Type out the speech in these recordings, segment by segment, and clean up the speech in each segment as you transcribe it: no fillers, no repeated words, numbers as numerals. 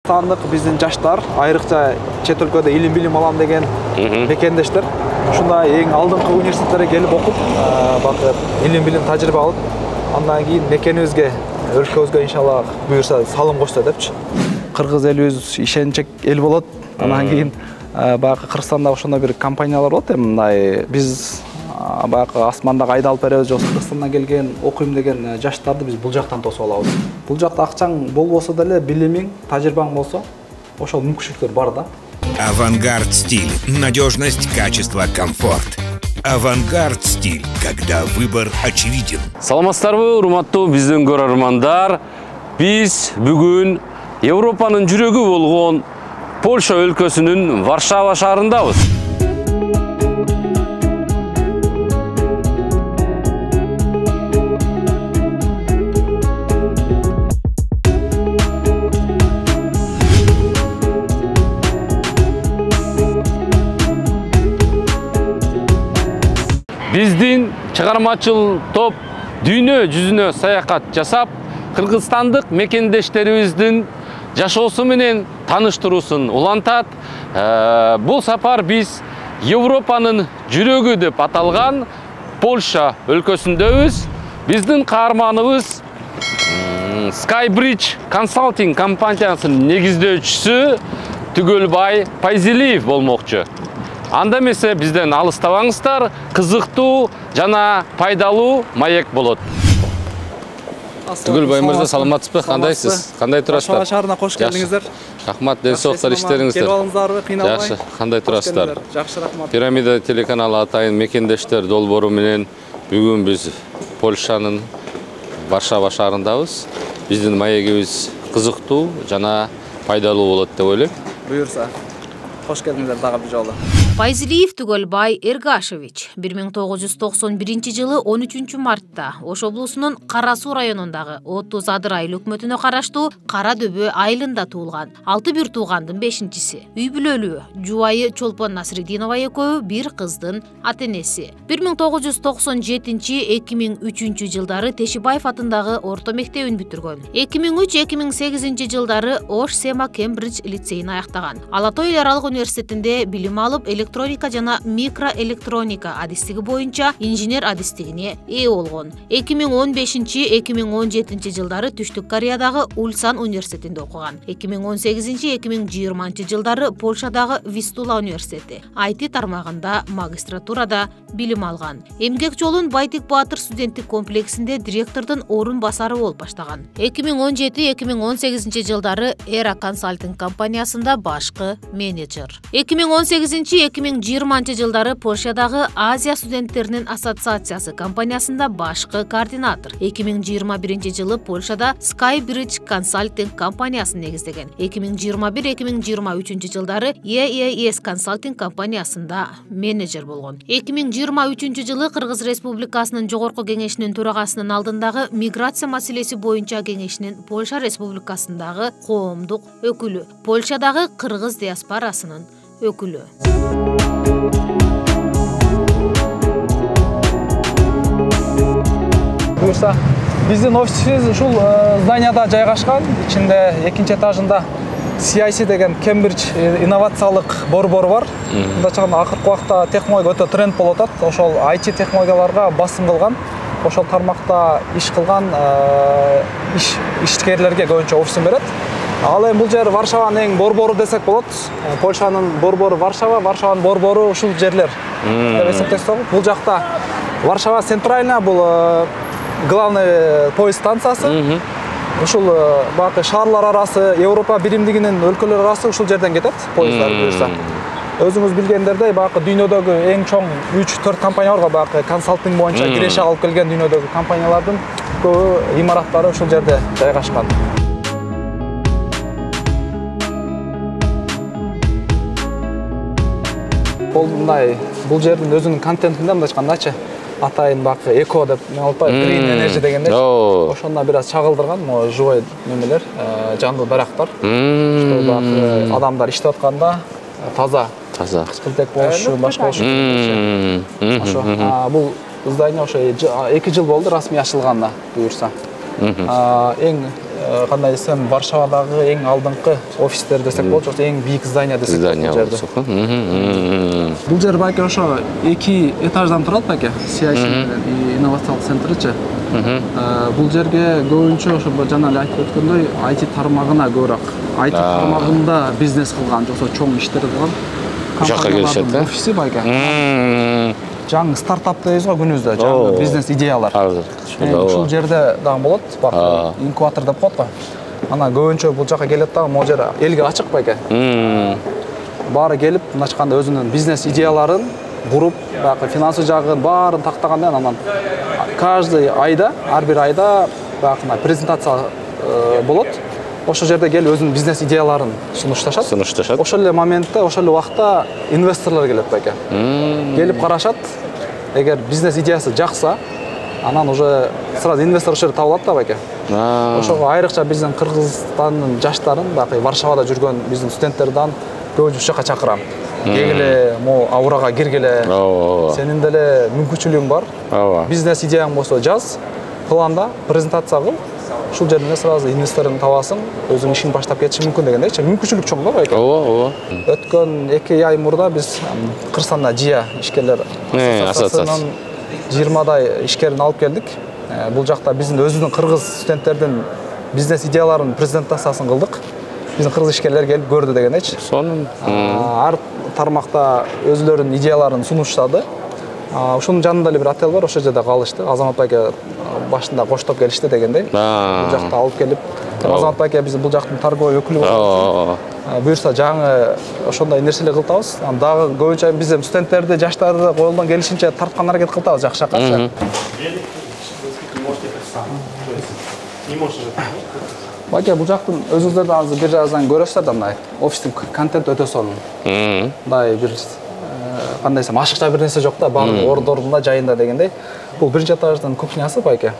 Кыргызстандык биздин жаштар, айрыкча чет өлкөдө илим билим алам деген мекендештер ушундай эң алдыңкы университеттерге келип окуп, бакыр илим билим тажрыйба алып, андан кийин мекенибизге, өлкөбүзгө иншалла буюрса салым кошсо депчи. Кыргыз элибиз ишенчек эл болот. Андан кийин баягы Кыргызстанда ошондой бир компаниялар болот, мындай биз баягы асмандагы айдалып беребиз, же Кыргызстандан келген окуйм деген жаштарды биз бул жактан тосуп алабыз. Бул жакта акчаң болбосо деле, билимиң, тажрыйбаң болсо, ошол мүмкүнчүлүктөр бар да. Авангард стиль. Надежность, качество, комфорт. Авангард стиль, когда выбор очевиден. Саламатсыздарбы, урматтуу биздин көрөрмандар. Биз бүгүн Европанын жүрөгү болгон Польша өлкөсүнүн Варшава шаарындабыз. Биздин чыгармачыл топ дүйнө жүзүнө саякат жасап, кыргызстандык мекендештерибиздин жашоосу менен таныштыруусун улантат. Бул сапар биз Европанын жүрөгү деп аталган Польша өлкөсүндөбүз. Биздин каарманыбыз Skybridge Consulting компаниясынын негиздөөчүсү Түгөлбай Пайзилиев болмокчу. Анда эмесе бизден алыстабаңыздар, кызыктуу жана пайдалуу маек болот. Түгөлбай мырза, саламатсызбы? Кандайсыз? Кандай турасыздар? Варшава шаарына кош келдиңиздер. Рахмат, ден соолуктар, иштериңиздер. Келип алыңыздарбы, кыйналбай. Жакшы, кандай турасыздар? Жакшы, рахмат. Пирамида телеканалы атайын мекендештер долбоору менен бүгүн биз Польшанын Варшава шаарындабыз. Биздин маегибиз кызыктуу жана пайдалуу болот деп ойлойм. Буюрса. Кош келдиңиздер дагы бир жолу. Пайзилиев Түгөлбай Эргашевич 1991 жылы 13 мартта Ош облусунун Кара Суу районундагы Отуз Адыр айыл өкмөтүнө караштуу Кара Дөбө айылында туулган. 6 бир туугандын 5-чиси. Үй бүлөлүү, жубайы Чолпон Насридинова экөө бир кыздын ата-энеси. 1997-2003 жылдары Тешибаев атындагы орто мектебин бүтүргөн. 2003-2008 жылдары Ош Сема Кембридж лицейин аяктаган. Ала Той эл аралык университетинде билим алып, электроника жана микроэлектроника адистиги боюнча инженер адистигине ээ болгон. 2015-2017 жылдары Түштүк Кореядагы Ульсан университетинде окуган. 2018-2020 жылдары Польшадагы Вистула университети IT тармагында магистратурада билим алган. Эмгек жолун Байтик Баатыр студенттик комплексинде директордун орун басары болуп баштаган. 2017-2018 жылдары Era Consulting компаниясында башкы менеджер. 2018-2020 жылдары Польшадагы Азия студенттеринин ассоциациясы компаниясында башкы координатор. 2021 жылы Польшада Skybridge Consulting компаниясын негиздеген. 2021-2023 жылдары EES Consulting компаниясында менеджер болгон. 2023 жылы Кыргыз Республикасынын Жогорку кеңешинин төрагасынын алдындагы миграция маселеси боюнча кеңешинин Польша Республикасындагы коомдук өкүлү, Польшадагы кыргыз диаспорасынын өкүлү. Буюрса, биздин офисибиз ушул зданияда жайгашкан. Ичинде экинчи этажында CIC деген Кембридж инновациялык борбору бар. Мындай чагында акыркы убакта технология өтө тренд болуп атат. Ошол IT технологияларга басым кылган, ошол тармакта иш кылган ишкерлерге көбүнчө офисин берет. Ал эми бул жер Варшаванын эң борбору десек болот. Польшанын борбору Варшава, Варшаванын борбору ушул жерлер. Деп эсептесек, бул жакта Варшава центральная, бул главный поезд станциясы. Ушул бакы шаарлар арасы, Европа биримдигинин өлкөлөр арасы ушул жерден кетет поездар буюрса. Өзүңүз билгендердей, бакы дүйнөдөгү эң чоң 3-4 компания бар, бакы консалтинг боюнча киреше алып келген дүйнөдөгү компаниялардын көбү имараттары ушул жерде жайгашкан. Бул жердин өзүнүн контентинде мындайча кандайчы атайын бакы эко деп green energy дегендер. Ошондон бир аз чагылдырган, могу живой немелер, жандуу дарактар. Что бакы адамдар иштеп атканда таза кычкылтек болушу, башка болушу. Ошо бул здание ошо 2 жыл болду расмий ачылганына буюрса. Эң кандай десем, Варшавадагы эң алдыңкы офистер десек болот, жокса эң бийик здание десек болот. Бул жер байке ошо 2 этаждан турат байке, CIC инновациялык центричи. Бул жерге көбүнчө ошо жана эле айтып өткөндөй IT тармагына көбүрөөк, IT тармагында бизнес кылган, жоксо чоң иштер кылган жакка келишет да. Офиси байке. Жаңы стартап дейбиз го күнүбүздө, жаңы бизнес идеялар. Ушул жерде дагы болот, инкубатор деп коет го. Ана көбүнчө бул жака келет дагы, могу жер элге ачык байке. Баары келип, мындайча айтканда өзүнүн бизнес идеяларын куруп, баягы финансы жагын баарын тактагандан анан каждый айда, ар бир айда баягы презентация болот. Ошол жерде келип өзүнүн бизнес идеяларын сунушташат. Ошол эле моментте, ошол эле убакта инвесторлор келет байке. Келип карашат. Эгер бизнес идеясы жакса, анан уже сразу инвестор ошол жерде табылат да байке. Ошого айрыкча биздин Кыргызстандын жаштарын, баягы Варшавада жүргөн биздин студенттерден көбүнчө ушул жака чакырам. Келгиле, могу аурага киргиле. Сенин деле мүмкүнчүлүгүң бар. Бизнес идеяң болсо жаз, планда презентация кыл. Ушул жерден сразу инвесторун табасың, өзүң ишин баштап кетишиң мүмкүн дегендейчи. Мүмкүнчүлүк чоң да байке. Өткөн 2 ай мурда биз Кыргызстанда ЖИА ишкерлер ассоциациясынан 20дай ишкерин алып келдик. Бул жакта биздин өзүбүздүн кыргыз студенттердин бизнес идеяларын презентациясын кылдык. Биздин кыргыз ишкерлер келип көрдү дегендейчи. Сонун ар тармакта өзүлөрүнүн идеяларын сунуштады. Ушунун жанында эле бир отель бар, ошол жерде калышты. Азамат байке башында коштоп келишти дегендей. Бул жакта алып келип, Азамат байке биз бул жактын торговый өкүлү болот. Буюрса жаңы ошондой нерселер кылтабыз. Дагы көбүнчө биз студенттерди, жаштарды колдон келишинче тарткан аракет кылтабыз жакшы. Байке бул жактын өзүңүздөр да азыр бир жаздан көрөсүздөр да, мындай офистин контент өтө сонун. Мындай бир кандай десем, ашыкча бир нерсе жок да, баардык ордорунда, жайында дегендей. Бул биринчи этаждын кухнясы байке.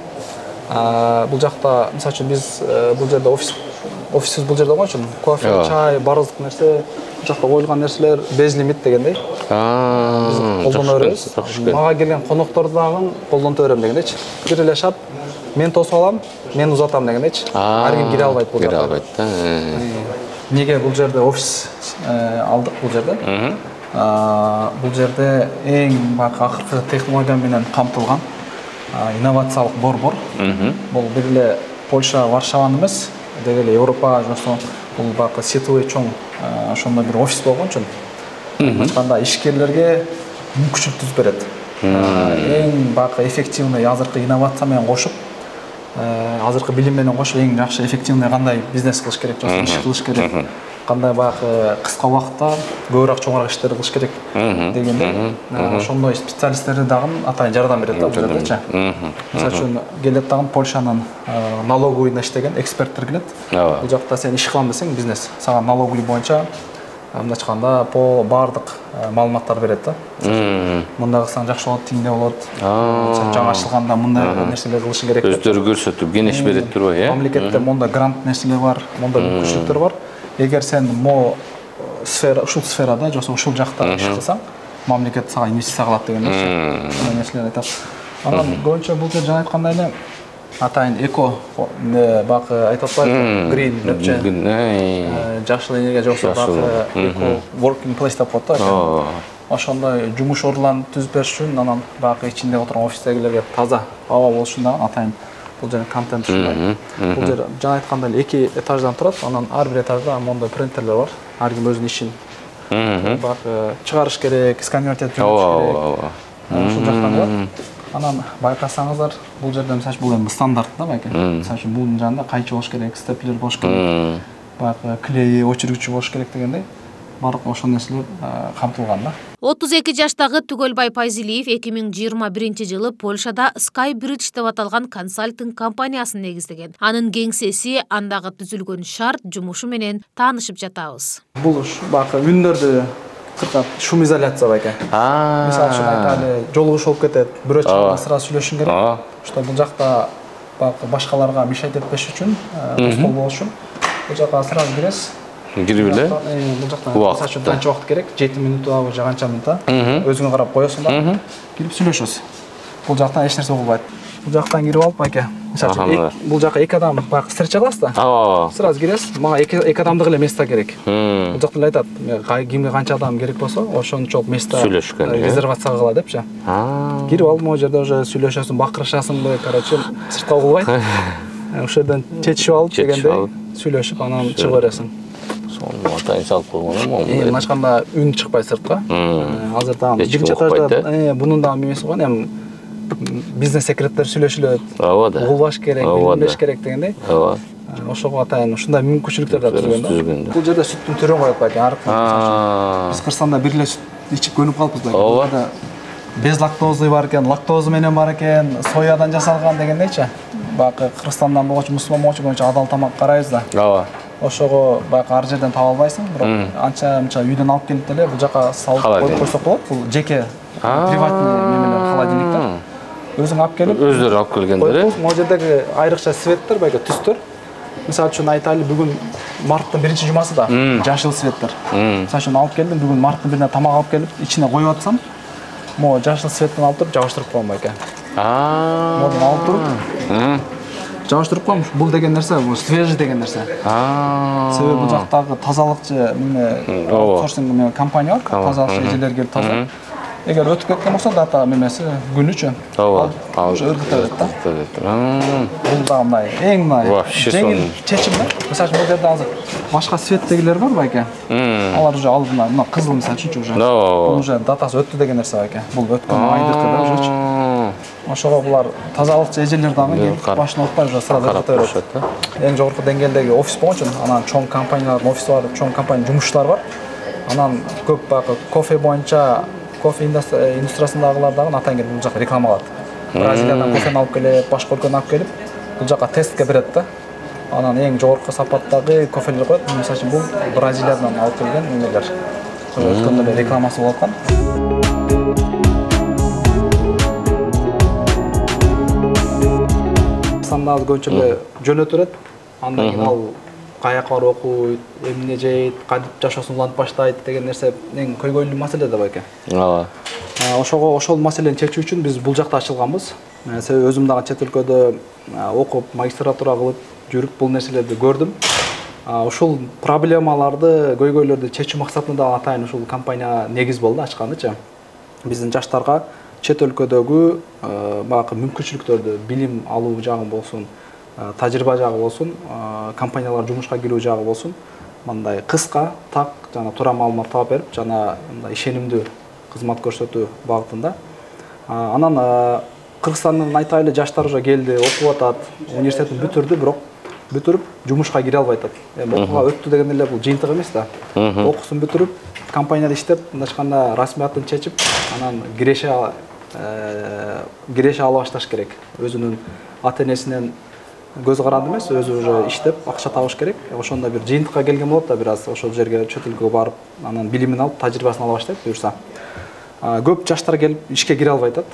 Бул жакта, мисалы үчүн биз бул жерде офисибиз бул жерде койчу, кофе, чай, баардык нерсе, бул жакта коюлган нерселер безлимит дегендей. Биз колдоно беребиз. Мага келген конокторду дагы колдонто берем дегендейчи. Бир эле шарт, мен тосуп алам, мен узатам дегендейчи. Ар ким кире албайт бул жерге. Кире албайт да. Неге бул жерде офис алдык бул жерде? Бул жерде эң акыркы технология менен камтылган инновациялык борбор. Бул бир эле Польша, Варшаваны эмес, деги эле Европа жосо бул баягы сетевой чоң ошондой бир офис болгон үчүн ачканда ишкерлерге мүмкүнчүлүк түзүп берет. Эң баягы эффективный азыркы инновация менен кошуп, азыркы билим менен кошуп эң жакшы эффективный кандай бизнес кылыш керек, жосо иш кылыш керек, кандай баягы кыска убакытта көбүрөөк чоңураак иштер кылыш керек дегенде ошондой специалисттерди дагы атайын жардам берет да бул жердечи. Мисалы үчүн келет дагы Польшанын налоговыйында иштеген эксперттер келет. Бул жакта сен иш кылам десең бизнес сага налоговый боюнча мындайча айтканда по баардык маалыматтар берет да. Мындай кылсаң жакшы болот, тиңде болот. Жаңы ачылганда мындай нерселер кылышың керек деп. Өздөрү көрсөтүп кеңеш берет турбайбы, э? Мамлекетте мондай грант нерселер бар, мондай мүмкүнчүлүктөр бар. Эгер сен ушул сферада жосо ушул жакта иш кылсаң, мамлекет сага инвестиция кылат дегендей нерселер айтат. Анан көбүнчө бул жер жана айткандай эле атайын эко баягы айтып атпайбы, green депчи. Жашыл энергия жоксо баягы эко working place деп коет да. Ошондой жумуш орларын түзүп бериш үчүн анан баягы ичинде отурган офистегилерге таза аба болуш үчүн дагы атайын бул жерде контент ушундай. Бул жер жана айткандай эле 2 этаждан турат. Анан ар бир этажда мондай принтерлер бар. Ар ким өзүнүн ишин баягы чыгарыш керек, сканировать этип жүрүш керек. Ушул жактан кылат. Анан байкасаңыздар, бул жерде мисалы бул эми стандарт да байке. Мисалы үчүн бунун жанында кайчы болуш керек, степлер болуш керек, баягы клей өчүргүчү болуш керек дегендей. Бардык ошол нерселер камтылган да. 32 жаштагы Түгөлбай Пайзилиев 2021 жылы Польшада Skybridge деп аталган консалтинг компаниясын негиздеген. Анын кеңсеси, андагы түзүлгөн шарт жумушу менен таанышып жатабыз. Бул баягы үндөрдү кыркат, шум изоляция байке. Мисалы үчүн айталы, жолугуш болуп кетет, бирөө чыгып сразу сүйлөшүң керек. Ошто бул жакта баягы башкаларга мешать этпеш үчүн, тоскоол болуш үчүн бул жакка сразу киресиз. Кирип эле бул жакта мисалы үчүн канча убакыт керек? 7 минутта же канча минутта өзүңө карап коесуң да, кирип сүйлөшөсүз. Бул жактан эч нерсе болбойт. Бул жактан кирип алып байке. Мисалы бул жакка 2 адам бак встреча кыласыз да. Ооба. Сразу киресиз. Мага 2 адамдык эле место керек. Бул жакта эле айтат, кимге канча адам керек болсо, ошончолук место резервация кыла депчи. Кирип алып, могу жерде уже сүйлөшөсүң, бакырышасыңбы, короче, сыртка кылбайт. Ошо жерден чечишип алып дегендей сүйлөшүп, анан чыгып бересиң. Сону атайын салып койгон. Мыначканда үн чыкпайт сыртка. Азыр дагы биринчи этажда бунун дагы эмеси бар, эми бизнес секреттер сүйлөшүлөт. Ооба да. Угулбаш керек, билбеш керек дегендей. Ооба. Ошого атайын ушундай мүмкүнчүлүктөр да түзгөн да. Бул жерде сүттүн түрүн коет байке, аркы. Биз Кыргызстанда бир эле сүт ичип көнүп калыппыз байке. Ооба. Без лактозы бар экен, лактозы менен бар экен, соядан жасалган дегендейчи. Байке Кыргызстандан болгочу, мусулман болгочу көбүнчө адал тамак карайбыз да. Ооба. Ошого байке ар жерден таба албайсың, бирок анча-мынча үйдөн алып келип деле бул жака салып койсок болот. Бул жеке приватный немелер, холодильниктер. Өзүң алып келип, өздөрү алып келгендер. Могу жердеги айрыкча светтер байке, түстөр. Мисалы үчүн айтайлы, бүгүн марттын 1-жумасы да, жашыл светтер. Мисалы үчүн алып келдим, бүгүн марттын 1-ине тамак алып келип, ичине коюп атсам, могу жашыл светтен алып туруп жабыштырып коем байке. Могу алып туруп жабыштырып коем. Бул деген нерсе, бул свежий деген нерсе. Себеби бул жактагы тазалыкчы аутсорсинг компания бар, тазалыкчы эжелер келип тазалайт. Эгер өтүп кеткен болсо дата мемеси күн үчүн. Ооба. Ыргытат да. Бул да мындай эң жеңил чечим да. Мисалы бул жерде азыр башка светтегилер бар байке. Алар уже алып мына кызыл мисалы үчүнчү уже. Бул уже датасы өттү деген нерсе байке. Бул өткөн айдыкы да ужечи. Ошого булар тазалыкчы эжелер дагы келип башын отпай уже сразу ыргыта беришет да. Эң жогорку деңгээлдеги офис болгон үчүн, анан чоң компаниялардын офиси бар, чоң компания жумушчулар бар. Анан көп байке кофе боюнча кофе индустриясындагылар дагы атайын келип бул жака реклама кылат. Бразилиядан кофени алып келип, башка өлкөдөн алып келип, бул жака тестке берет да. Анан эң жогорку сапаттагы кофелер коет. Мисалы үчүн бул Бразилиядан алып келген немелер. Өткөндө эле рекламасы болуп аткан. Сандагы көбүнчө эле жөнөтүп берет. Андан кийин ал каяка барып окуйт, эмне жейт, кантип жашоосун улантып баштайт деген нерсе эң көйгөйлүү маселе да байке. Ооба. Ошого ошол маселени чечүү үчүн биз бул жакта ачылганбыз. Себеби өзүм дагы чет өлкөдө окуп, магистратура кылып жүрүп бул нерселерди көрдүм. Ушул проблемаларды, көйгөйлөрдү чечүү максатында да атайын ушул компания негиз болду ачкандычы. Биздин жаштарга чет өлкөдөгү багы мүмкүнчүлүктөрдү, билим алуу жагы болсун, тажрыйба жагы болсун, компаниялар жумушка кирүү жагы болсун, мындай кыска, так жана туура маалымат таап берип, жана мындай ишенимдүү кызмат көрсөтүү багытында. Анан Кыргызстандын айтайлы жаштар уже келди, окуп атат, университетин бүтүрдү, бирок бүтүрүп жумушка кире албай атат. Эми окууга өттү деген эле бул жыйынтык эмес да. Окуусун бүтүрүп, компанияда иштеп, мындачканда расмиятын чечип, анан киреше ала башташ керек. Өзүнүн ата-энесинен көз каранды эмес, өзү уже иштеп, акча табыш керек. Ошондо бир жыйынтыкка келген болот да, бир аз ошол жерге чет өлкөгө барып, анан билимин алып, тажрыйбасын ала баштайт буюрса. Көп жаштар келип ишке кире албай атат.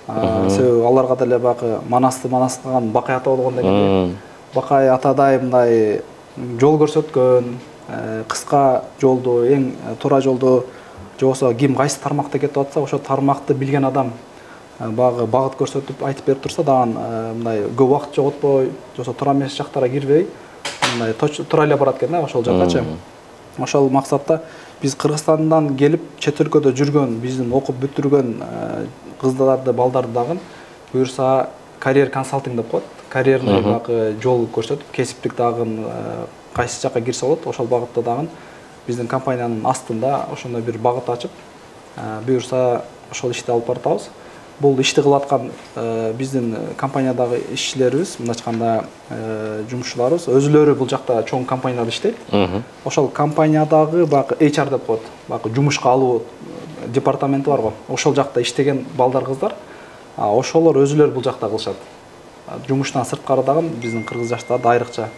Себеби аларга деле багы манастаган Бакай ата болгон дегенде. Бакай атадай мындай жол көрсөткөн, кыска жолду, эң туура жолду, же болбосо ким кайсы тармакта кетип атса, ошо тармакты билген адам багыт көрсөтүп айтып берип турса, дагы мындай көп убакыт жоготпой, же болбосо туура эмес жактарга кирбей, мындай туура эле барат экен да ошол жаккачы. Ошол максатта биз Кыргызстандан келип чет өлкөдө жүргөн, биздин окуп бүтүргөн кыздарды, балдарды дагы буюрса карьер консалтинг деп коет. Карьерный багы жол көрсөтүп, кесиптик дагы кайсы жакка кирсе болот, ошол багытта дагы биздин компаниянын астында ошондой бир багыт ачып, буюрса ошол ишти алып баратабыз. Бул ишти кылып аткан биздин компаниядагы ишчилерибиз, мындачканда жумушчуларыбыз өзүлөрү бул жакта чоң компанияларда иштейт. Ошол компаниядагы багы HR деп коет, багы жумушка алуу департаменти бар го. Ошол жакта иштеген балдар, кыздар, ошолор өзүлөрү бул жакта кылышат. Жумуштан сырткары дагы биздин кыргыз жаштарды айрыкча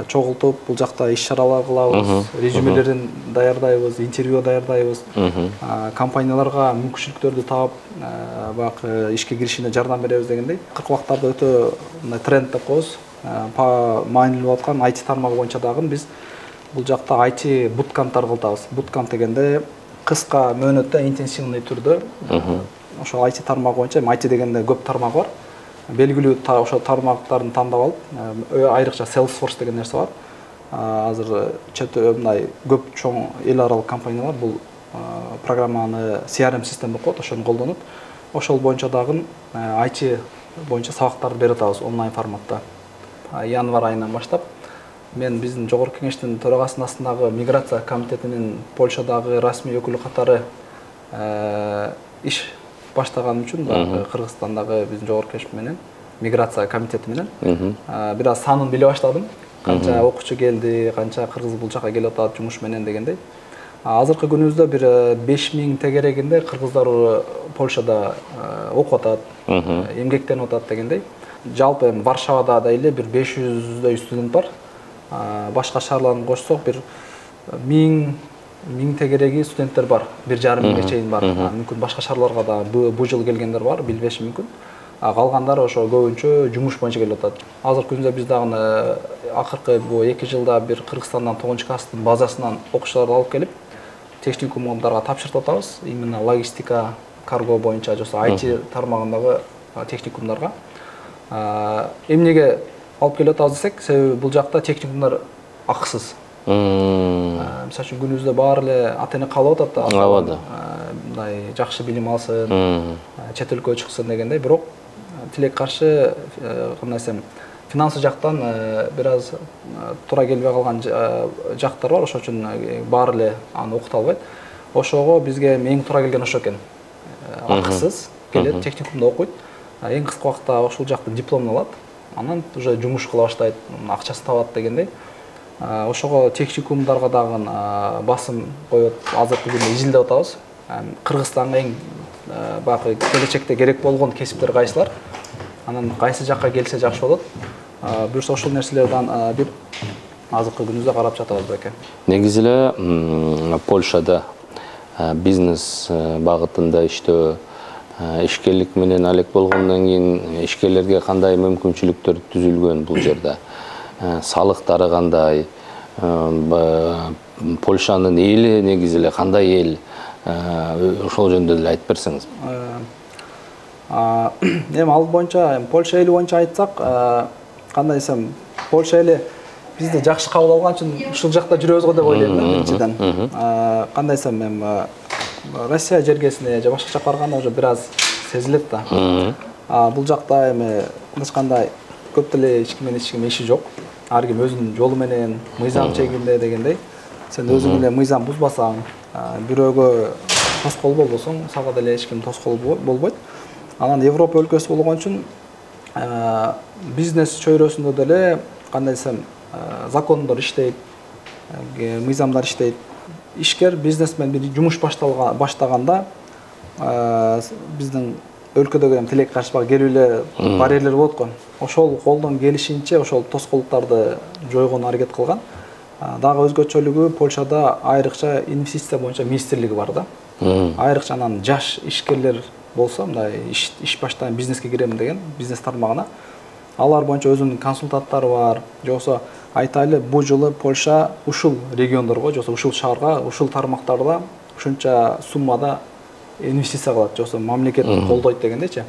чогултуп, бул жакта иш-чаралар кылабыз, резюмелерин даярдайбыз, интервью даярдайбыз. Компанияларга мүмкүнчүлүктөрдү таап, багы ишке киришине жардам беребиз дегендей. Кырк убактарда өтө тренд деп коебуз. Маанилүү болуп аткан IT тармагы боюнча дагы биз бул жакта IT буткамптар кылтабыз. Буткамп дегенде кыска мөөнөттө интенсивный түрдө ошол IT тармагы боюнча, IT дегенде көп тармак бар. белгилүү ошо тармактарын тандап алып, айрыкча Salesforce деген нерсе бар. Азыр мындай көп чоң эл аралык компаниялар бул программаны CRM система коет, ошону колдонуп, ошол боюнча дагы IT боюнча сабактарды берип атабыз онлайн форматта. Январь айынан баштап мен биздин жогорку кеңештин төрагасынын астындагы миграция комитетинин Польшадагы расмий өкүлү катары иш баштаган үчүн Кыргызстандагы биздин жогорку кеңеш менен миграция комитети менен бир аз санын биле баштадым. Канча окуучу келди, канча кыргыз бул жака келип атат жумуш менен дегендей. Азыркы күнүбүздө бир 5000 тегерегинде кыргыздар Польшада окуп атат, эмгектенип атат дегендей. Жалпы Варшавада да эле бир 500дөй студент бар. Башка шаарларын кошсок бир 1000 тегереги студенттер бар. 1,5 миңге чейин бар. Мүмкүн башка шаарларга да бу жыл келгендер бар, билбешим мүмкүн. Калгандар ошо көбүнчө жумуш боюнча келип атат. Азыркы күндө биз дагы акыркы бу 2 жылда бир Кыргызстандан 9 класстын базасынан окуучуларды алып келип, техникумдарга тапшыртып атабыз. Именно логистика, карго боюнча жосо IT тармагындагы техникумдарга. Эмнеге алып келип атабыз десек, себеби бул жакта техникумдар акысыз. Мисалы үчүн күнүбүздө баары эле ата-эне каалап атат да. Мындай жакшы билим алсын, чет өлкөгө чыксын дегендей, бирок тилек каршы кандай десем, финансы жактан бир аз туура келбей калган жактар бар, ошон үчүн баары эле аны окута албайт. Ошого бизге эң туура келген ошо экен. Акысыз келет, техникумда окуйт, эң кыска убакта ошол жактын дипломун алат, анан уже жумуш кыла баштайт, акчасын табат дегендей. Ошого техникумдарга дагы басым коюп, азыркы күндө изилдеп атабыз. Кыргызстанга эң баягы келечекте керек болгон кесиптер кайсылар? Анан кайсы жакка келсе жакшы болот? Буюрса ошол нерселерден бир азыркы күнүбүздө карап жатабыз беке. Негизи эле Польшада бизнес багытында иштөө, ишкерлик менен алек болгондон кийин ишкерлерге кандай мүмкүнчүлүктөр түзүлгөн бул жерде? Салыктары кандай? Польшанын эли негизи эле кандай эл? Ошол жөнүндө деле айтып берсеңиз. Эми ал боюнча, Польша эли боюнча айтсак, кандай десем, Польша эли бизди жакшы кабыл алган үчүн ушул жакта жүрөбүз го деп ойлойм да, биринчиден. Кандай десем, эми Россия жергесине же башка жакка барганда уже бир аз сезилет да. Бул жакта эми кандай көп деле эч ким менен эч ким иши жок. Ар ким өзүнүн жолу менен мыйзам чегинде дегендей. Сен өзүң эле мыйзам бузбасаң, бирөөгө тоскоол болбосоң, сага деле эч ким тоскоол болбойт. Анан Европа өлкөсү болгон үчүн бизнес чөйрөсүндө деле кандай десем, закондор иштейт, мыйзамдар иштейт. Ишкер бизнесмен бир жумуш баштаганда биздин өлкөдөгү тилек каршы келүү эле барьерлер болот го. Ошол колдон келишинче ошол тоскоолдуктарды жойгонго аракет кылган. Дагы өзгөчөлүгү Польшада айрыкча инвестиция боюнча министрлиги бар да. Айрыкча анан жаш ишкерлер болсо, мындай иш баштайм, бизнеске кирем деген, бизнес тармагына. Алар боюнча өзүнүн консультанттары бар. Жоксо айтайлы, бул жылы Польша ушул региондорго, жоксо ушул шаарга, ушул тармактарда ушунча суммада инвестиция кылат, жоксо мамлекет колдойт дегендейчи.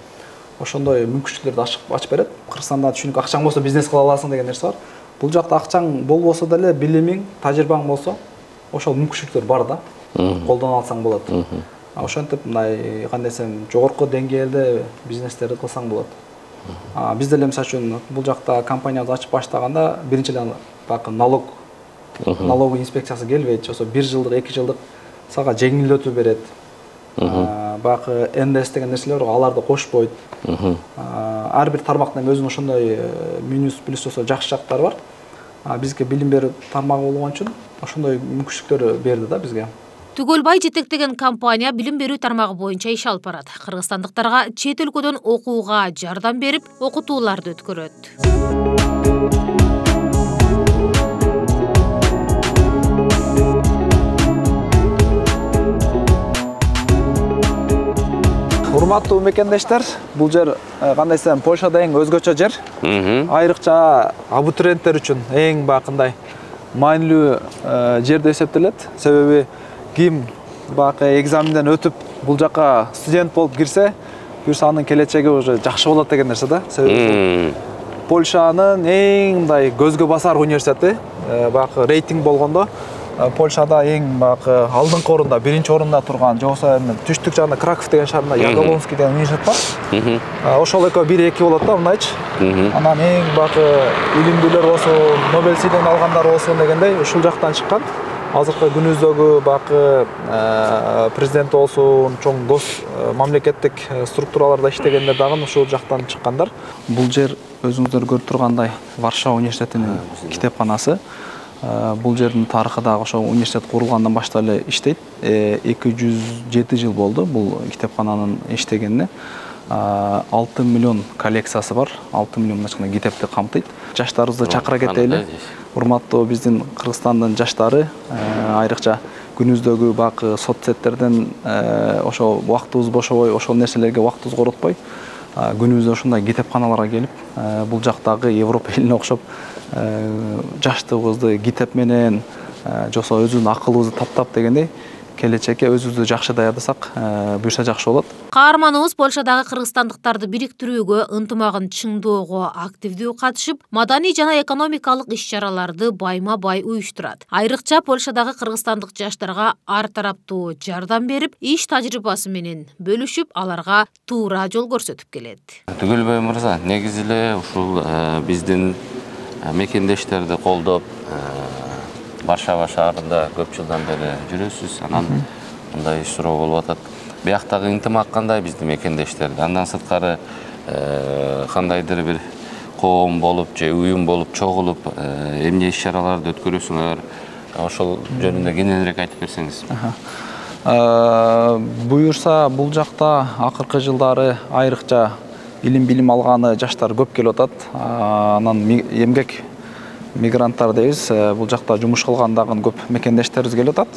Ошондой мүмкүнчүлүктөрдү ачып берет. Кыргызстанда түшүнүк акчаң болсо бизнес кыла аласың деген нерсе бар. Бул жакта акчаң болбосо деле, билимиң, тажрыйбаң болсо, ошол мүмкүнчүлүктөр бар да. Колдоно алсаң болот. Ошентип мындай кандай десем, жогорку деңгээлде бизнестерди кылсаң болот. Биз деле мисалы үчүн бул жакта компаниябызды ачып баштаганда биринчи эле налог инспекциясы келбейт, жоксо 1 жылдык, 2 жылдык сага жеңилдетүү берет. Баягы НДС деген нерселер бар, аларды кошпойт. Ар бир тармактын өзүнүн ошондой минус плюс жосо жакшы жактары бар. Бизге билим берүү тармагы болгон үчүн ошондой мүмкүнчүлүктөр берди да бизге. Түгөлбай жетектеген компания билим берүү тармагы боюнча иш алып барат. Кыргызстандыктарга чет өлкөдөн окууга жардам берип, окутууларды өткөрөт. Урматтуу мекендештер, бул жер кандай десем, Польшада эң өзгөчө жер. Айрыкча абитуриенттер үчүн эң бакындай маанилүү жер деп эсептелет. Себеби ким экзаменден өтүп бул жака студент болуп кирсе, буюрса анын келечеги уже жакшы болот деген нерсе да. Себеби Польшанын эң мындай көзгө басар университети, баягы рейтинг болгондо Польшада эң баягы алдыңкы орунда, биринчи орунда турган, же болбосо түштүк жагында Краков деген шаарында Ягеллонский деген университет бар. Ошол экөө 1-2 болот да мындайчы. Анан эң баягы илимдүүлөр болсун, Нобель сыйлыгын алгандар болсун дегендей ушул жактан чыккан. Азыркы күнүбүздөгү баягы президент болсун, чоң дос мамлекеттик структураларда иштегендер дагы ушул жактан чыккандар. Бул жер өзүңүздөр көрүп тургандай Варшава университетинин китепканасы. Бул жердин тарыхы дагы ошол университет курулгандан баштап эле иштейт. 207 жыл болду бул китепкананын иштегенине. 6 миллион коллекциясы бар. 6 миллион китепти камтыйт. Жаштарыбызды чакыра кетели. Урматтуу биздин Кыргызстандын жаштары, айрыкча күнүбүздөгү баягы соцсеттерден ошо убактыбыз бошобой, ошол нерселерге убактыбыз коротпой, күнүбүздө ушундай китепканаларга келип, бул жактагы Европа элине окшоп жаштыгыбызды китеп менен, же болбосо өзүбүздүн акылыбызды таптап дегендей келечекке өзүбүздү жакшы даярдасак, буюрса жакшы болот. Каарманыбыз Польшадагы кыргызстандыктарды бириктирүүгө, ынтымагын чыңдоого активдүү катышып, маданий жана экономикалык иш-чараларды байма-бай уюштурат. Айрыкча Польшадагы кыргызстандык жаштарга ар тараптуу жардам берип, иш тажрыйбасы менен бөлүшүп, аларга туура жол көрсөтүп келет. Түгөлбай мырза, негизи эле ушул биздин мекендештерди колдоп, Варшава шаарында көп жылдан бери жүрөсүз. Анан мындай суроо болуп атат. Бияктагы ынтымак кандай биздин мекендештерди? Андан сырткары кандайдыр бир коом болуп же уюм болуп чогулуп, эмне иш-чараларды өткөрөсүңөр? Ошол жөнүндө кененирээк айтып берсеңиз. Буюрса бул жакта акыркы жылдары айрыкча илим-билим алганы жаштар көп келип атат. Анан эмгек мигранттар дейбиз, бул жакта жумуш кылган дагы көп мекендештерибиз келип атат.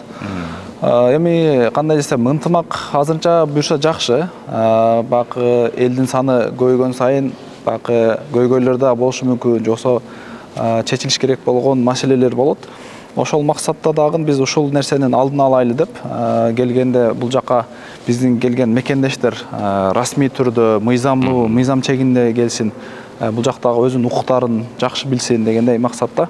Эми кандай десем, ынтымак азырынча буюрса жакшы. Баягы элдин саны көбөйгөн сайын баягы көйгөйлөр да болушу мүмкүн, же болбосо чечилиш керек болгон маселелер болот. Ошол максатта дагы биз ушул нерсенин алдын алайлы деп келгенде бул жака биздин келген мекендештер расмий түрдө мыйзамдуу, мыйзам чегинде келсин, бул жактагы өзүнүн укуктарын жакшы билсин дегендей максатта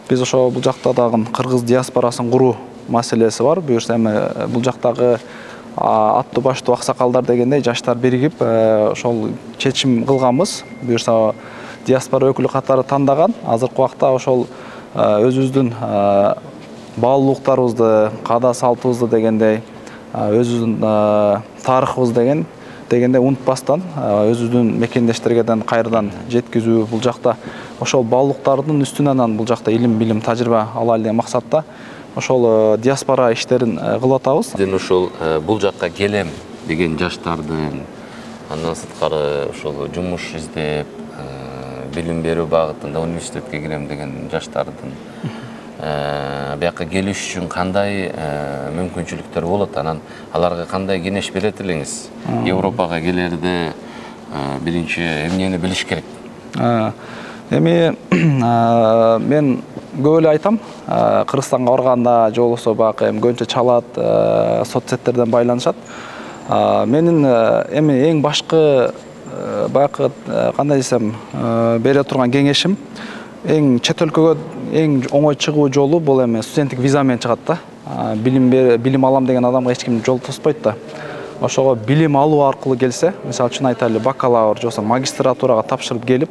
биз ошо бул жакта дагы кыргыз диаспорасын куруу маселеси бар. Буюрса эми бул жактагы аттуу баштуу аксакалдар дегендей жаштар биригип ошол чечим кылганбыз. Буюрса диаспора өкүлү катары тандаган. Азыркы убакта ошол өзүбүздүн баалуулуктарыбызды, каада салтыбызды дегендей, өзүбүздүн тарыхыбыз дегенде унутпастан өзүбүздүн мекендештерге кайрадан жеткизүү, бул жакта ошол баалуулуктардын үстүнөн анан бул жакта илим-билим, тажрыйба алайлы деген максатта ошол диаспора иштерин кылып атабыз. Биздин ушул бул жакка келем деген жаштардын, андан сырткары ошол жумуш издеп, билим берүү багытында университетке кирем деген жаштардын бияка келиш үчүн кандай мүмкүнчүлүктөр болот? Анан аларга кандай кеңеш берет элеңиз? Европага келерде биринчи эмнени билиш керек? Эми мен көп эле айтам, Кыргызстанга барганда же болбосо баягы көбүнчө чалат, соцсеттерден байланышат. Менин эми эң башкы баягы кандай десем, бере турган кеңешим, эң чет өлкөгө эң оңой чыгуу жолу бул эми студенттик виза менен чыгат да. Билим алам деген адамга эч ким жол тоспойт да. Ошого билим алуу аркылуу келсе, мисалы үчүн айтайлы, бакалавр же болбосо магистратурага тапшырып келип,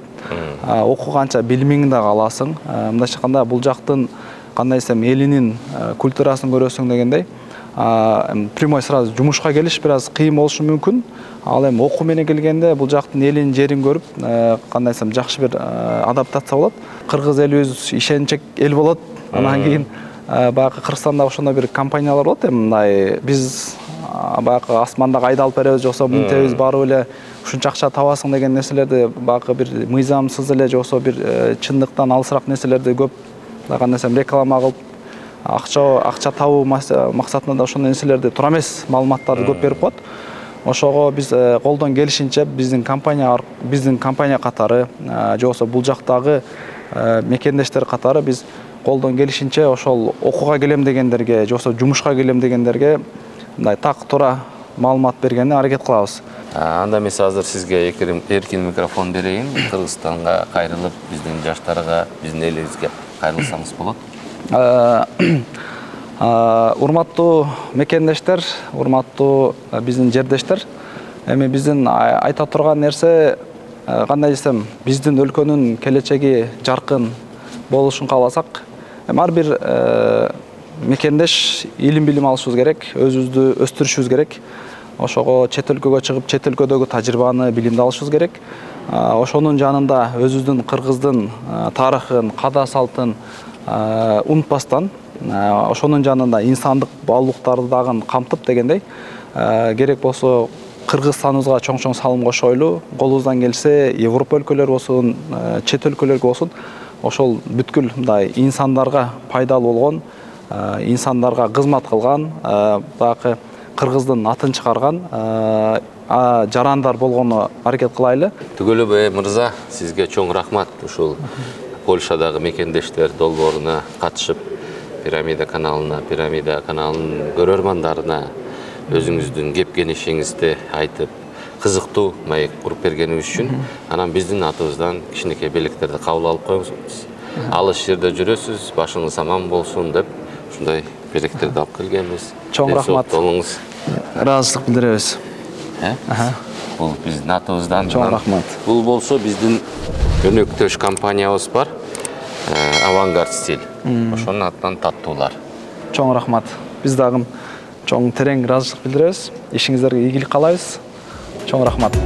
окуганча билимиңди дагы аласың. Мындайча айтканда бул жактын кандай десем, элинин культурасын көрөсүң дегендей. Прямой сразу жумушка келиш бир аз кыйын болушу мүмкүн. Ал эми окуу менен келгенде бул жактын элин, жерин көрүп, кандай десем, жакшы бир адаптация болот. Кыргыз элибиз ишенчек эл болот. Анан кийин баягы Кыргызстанда ошондой бир компаниялар болот. Эми мындай биз баягы асмандагы айды алып беребиз, же болбосо мынтебиз барып эле ушунча акча табасың деген нерселерди, баягы бир мыйзамсыз эле же болбосо бир чындыктан алысыраак нерселерди көп кандай десем реклама кылып, акча табуу максатында да ошондой нерселерди туура эмес маалыматтарды көп берип коет. Ошого биз колдон келишинче биздин компания катары же болбосо бул жактагы мекендештер катары биз колдон келишинче ошол окууга келем дегендерге же болбосо жумушка келем дегендерге мындай так туура маалымат бергенге аракет кылабыз. Анда мен азыр сизге эркин микрофон берейин. Кыргызстанга кайрылып, биздин жаштарга, биздин элибизге кайрылсаңыз болот. Урматтуу мекендештер, урматтуу биздин жердештер, эми биздин айта турган нерсе кандай десем, биздин өлкөнүн келечеги жаркын болушун кааласак, ар бир мекендеш илим билим алышыбыз керек, өзүбүздү өстүрүшүбүз керек. Ошого чет өлкөгө чыгып, чет өлкөдөгү тажрыйбаны, билимди алышыбыз керек. Ошонун жанында өзүбүздүн кыргыздын тарыхын, када салтын унутпастан, ошонун жанында инсандык баалуулуктарды дагы камтып дегендей, керек болсо Кыргызстаныбызга чоң-чоң салым кошойлу, колубуздан келсе Европа өлкөлөрү болсун, чет өлкөлөргө болсун, ошол бүткүл мындай инсандарга пайдалуу болгон, инсандарга кызмат кылган, дагы Кыргыздын атын чыгарган жарандар болгону аракет кылайлы. Түгөлөбай мырза, сизге чоң рахмат. Ушул Польшадагы мекендештер долбооруна катышып, Пирамида каналынын көрөрмандарына өзүңүздүн кеп кеңешиңизди айтып, кызыктуу маек куруп бергениңиз үчүн, анан биздин атыбыздан кичинекей белектерди кабыл алып коюңуз. Алыс жерде жүрөсүз, башыңыз аман болсун деп, ушундай белектерди алып келгенбиз. Чоң рахмат. Ыраазычылык билдиребиз. Бул биздин атыбыздан. Чоң рахмат. Бул болсо биздин өнөктөш компаниябыз бар, Авангард Стиль. Ошонун атынан таттуулар. Чоң рахмат. Биз дагы чоң терең ыраазычылык билдиребиз. Ишиңиздерге ийгилик каалайбыз. Чоң рахмат.